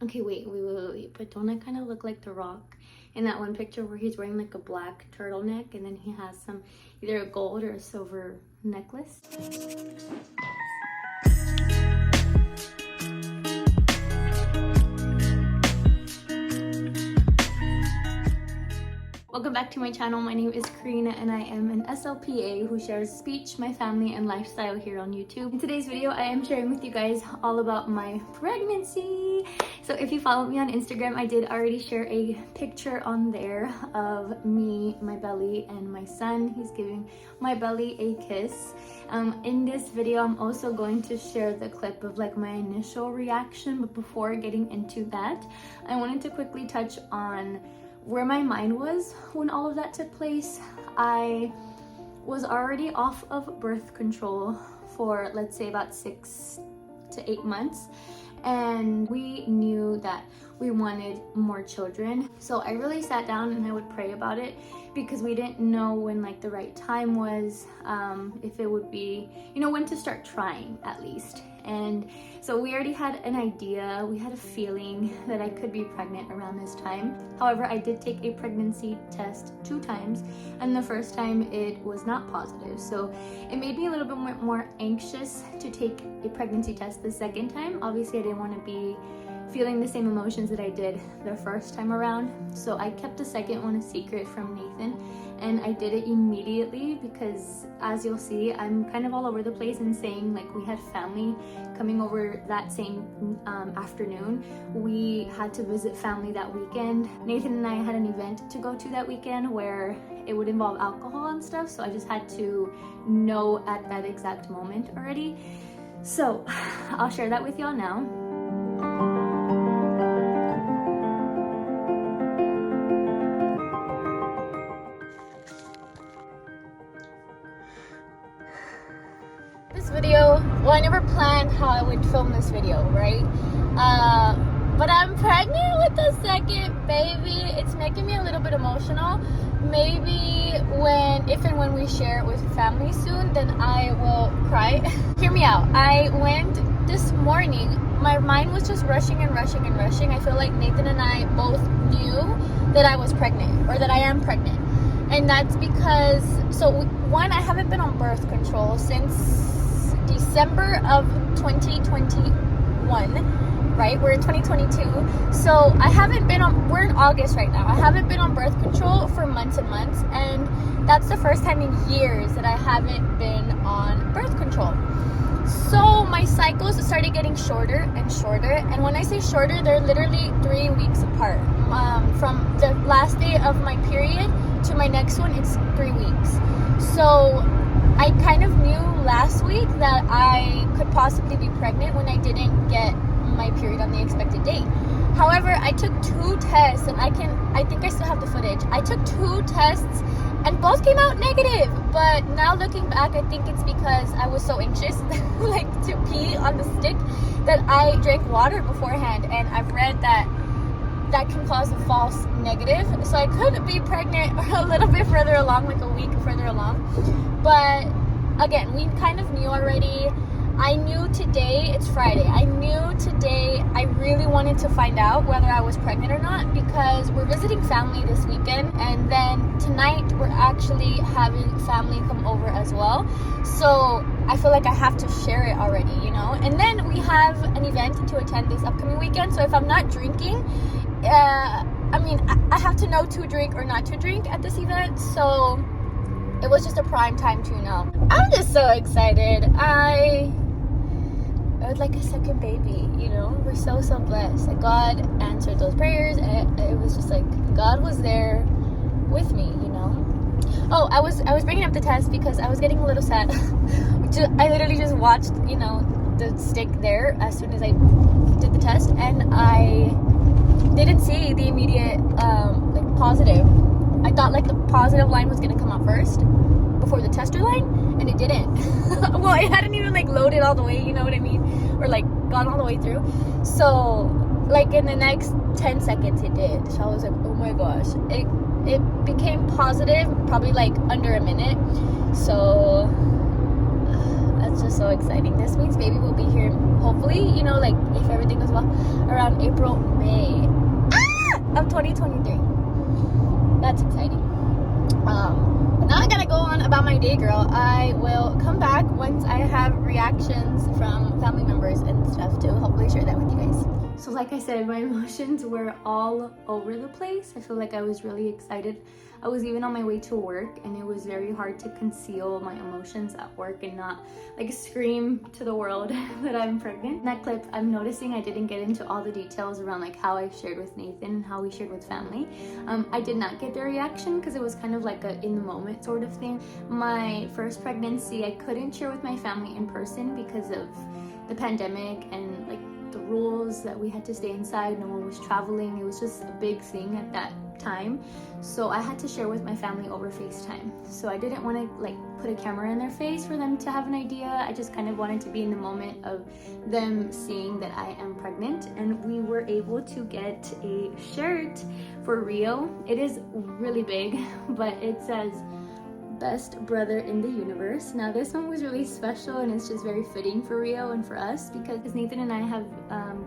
Okay, wait. But don't I kind of look like The Rock in that one picture where he's wearing like a black turtleneck and then he has some either a gold or a silver necklace? Welcome back to my channel. My name is Karina and I am an SLPA who shares speech, my family, and lifestyle here on YouTube. In today's video, I am sharing with you guys all about my pregnancy. So if you follow me on Instagram, I did already share a picture on there of me, my belly, and my son. He's giving my belly a kiss. In this video, I'm also going to share the clip of like my initial reaction, but before getting into that, I wanted to quickly touch on where my mind was when all of that took place. I was already off of birth control for, let's say, about 6 to 8 months, and we knew that we wanted more children. So I really sat down and I would pray about it because we didn't know when like the right time was, if it would be, when to start trying at least. And so we already had an idea, we had a feeling that I could be pregnant around this time. However, I did take a pregnancy test 2 times, and the first time it was not positive. So it made me a little bit more anxious to take a pregnancy test the second time. Obviously, I didn't want to be feeling the same emotions that I did the first time around. So I kept the second one a secret from Nathan, and I did it immediately because, as you'll see, I'm kind of all over the place and saying like we had family coming over that same afternoon. We had to visit family that weekend. Nathan and I had an event to go to that weekend where it would involve alcohol and stuff, so I just had to know at that exact moment already. So I'll share that with y'all now. Video, well, I never planned how I would film this video, right? But I'm pregnant with the second baby. It's making me a little bit emotional. Maybe if and when we share it with family soon, then I will cry. Hear me out. I went this morning, my mind was just rushing. I feel like Nathan and I both knew that I was pregnant, or that I am pregnant. And that's because, one, I haven't been on birth control since December of 2021, right? We're in 2022. So we're in August right now. I haven't been on birth control for months and months. And that's the first time in years that I haven't been on birth control. So my cycles started getting shorter and shorter. And when I say shorter, they're literally 3 weeks apart. From the last day of my period to my next one, it's 3 weeks. So I kind of knew last week that I could possibly be pregnant when I didn't get my period on the expected date. However, I took 2 tests, and I think I still have the footage. I took 2 tests and both came out negative. But now looking back, I think it's because I was so anxious like to pee on the stick that I drank water beforehand, and I've read that can cause a false negative. So I could be pregnant a little bit further along, like a week further along. But again, we kind of knew already. I knew today, it's Friday, I knew today I really wanted to find out whether I was pregnant or not, because we're visiting family this weekend, and then tonight we're actually having family come over as well. So I feel like I have to share it already, and then we have an event to attend this upcoming weekend. So if I'm not drinking, I have to know to drink or not to drink at this event. So it was just a prime time to know. I'm just so excited. I would like a second baby, We're so blessed. Like, God answered those prayers, and it was just like God was there with me, Oh, I was bringing up the test because I was getting a little sad. I literally just watched, the stick there as soon as I did the test, and I didn't see the immediate positive. I thought like the positive line was gonna come out first before the tester line, and it didn't. Well, it hadn't even loaded all the way, you know what I mean, or gone all the way through. So in the next 10 seconds it did. So I was like, oh my gosh, it became positive probably under a minute. So it's just so exciting. This means baby will be here, hopefully, you know, like if everything goes well, around April, May of 2023. That's exciting. But now I gotta go on about my day, girl. I will come back once I have reactions from family members and stuff to hopefully share that with you guys. So like I said, my emotions were all over the place. I feel like I was really excited. I was even on my way to work, and it was very hard to conceal my emotions at work and not like scream to the world that I'm pregnant. In that clip, I'm noticing I didn't get into all the details around like how I shared with Nathan and how we shared with family. I did not get their reaction because it was kind of like a in the moment sort of thing. My first pregnancy, I couldn't share with my family in person because of the pandemic and like the rules that we had to stay inside. No one was traveling. It was just a big thing at that time, so I had to share with my family over FaceTime. So I didn't want to like put a camera in their face for them to have an idea. I just kind of wanted to be in the moment of them seeing that I am pregnant. And we were able to get a shirt for Rio. It is really big, but it says best brother in the universe. Now this one was really special, and it's just very fitting for Rio and for us because Nathan and I have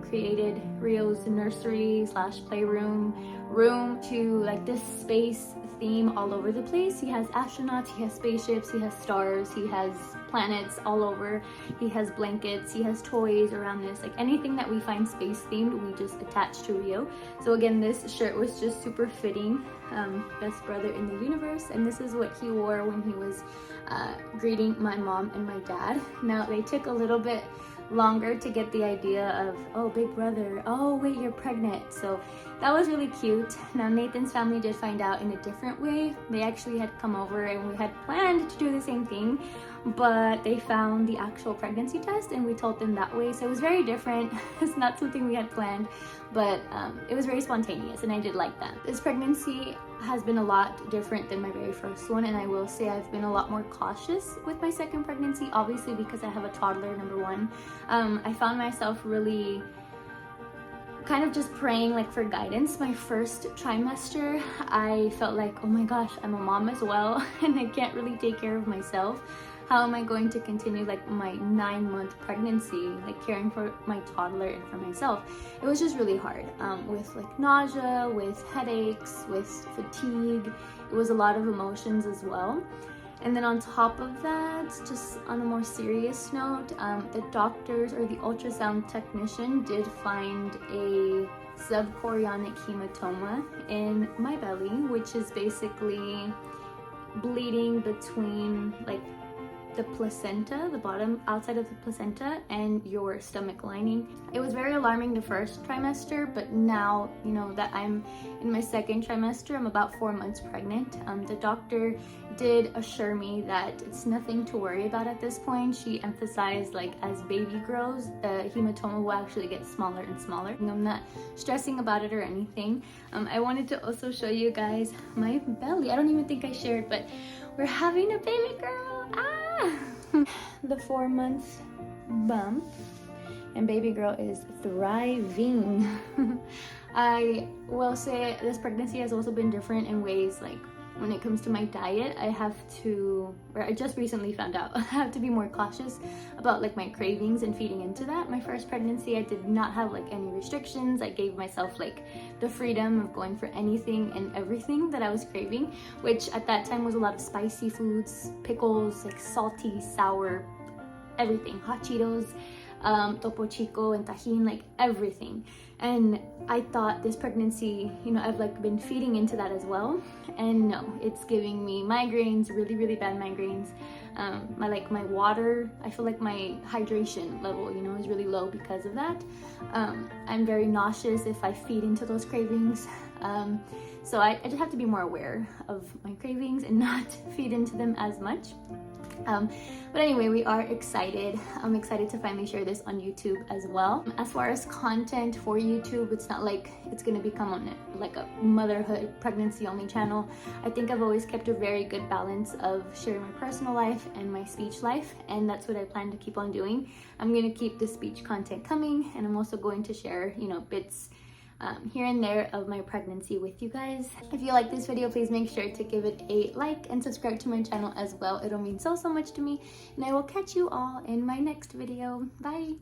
created Rio's nursery / playroom room to like this space theme all over the place. He has astronauts, he has spaceships, he has stars, he has planets all over, he has blankets, he has toys around this, like anything that we find space themed we just attach to Rio. So again, this shirt was just super fitting. Best brother in the universe, and this is what he wore when he was greeting my mom and my dad. Now they took a little bit longer to get the idea of, oh, big brother, oh wait, you're pregnant. So that was really cute. Now Nathan's family did find out in a different way. They actually had come over and we had planned to do the same thing, but they found the actual pregnancy test and we told them that way. So it was very different. It's not something we had planned, but it was very spontaneous, and I did like that. This pregnancy has been a lot different than my very first one, and I will say I've been a lot more cautious with my second pregnancy, obviously because I have a toddler, number one. I found myself really kind of just praying like for guidance. My first trimester, I felt like, oh my gosh, I'm a mom as well and I can't really take care of myself. How am I going to continue like my 9-month pregnancy, like caring for my toddler and for myself? It was just really hard with like nausea, with headaches, with fatigue. It was a lot of emotions as well. And then on top of that, just on a more serious note, the doctors or the ultrasound technician did find a subchorionic hematoma in my belly, which is basically bleeding between like the placenta, the bottom outside of the placenta, and your stomach lining. It was very alarming the first trimester, but now, you know, that I'm in my second trimester, I'm about 4 months pregnant. The doctor did assure me that it's nothing to worry about at this point. She emphasized like as baby grows, the hematoma will actually get smaller and smaller. I'm not stressing about it or anything. I wanted to also show you guys my belly. I don't even think I shared, but we're having a baby girl. The 4-month bump, and baby girl is thriving. I will say this pregnancy has also been different in ways, like when it comes to my diet, I just recently found out I have to be more cautious about like my cravings and feeding into that. My first pregnancy, I did not have like any restrictions. I gave myself like the freedom of going for anything and everything that I was craving, which at that time was a lot of spicy foods, pickles, like salty, sour, everything, hot Cheetos, topo chico and tajin, like everything. And I thought this pregnancy, you know, I've like been feeding into that as well, and no, it's giving me migraines, really, really bad migraines. My water, I feel like my hydration level, you know, is really low because of that. I'm very nauseous if I feed into those cravings. So I just have to be more aware of my cravings and not feed into them as much. But anyway, we are excited. I'm excited to finally share this on YouTube as well. As far as content for YouTube, it's not like it's gonna become on like a motherhood pregnancy only channel. I think I've always kept a very good balance of sharing my personal life and my speech life, and that's what I plan to keep on doing. I'm gonna keep the speech content coming, and I'm also going to share, you know, bits here and there of my pregnancy with you guys. If you like this video, please make sure to give it a like and subscribe to my channel as well. It'll mean so much to me, and I will catch you all in my next video. Bye.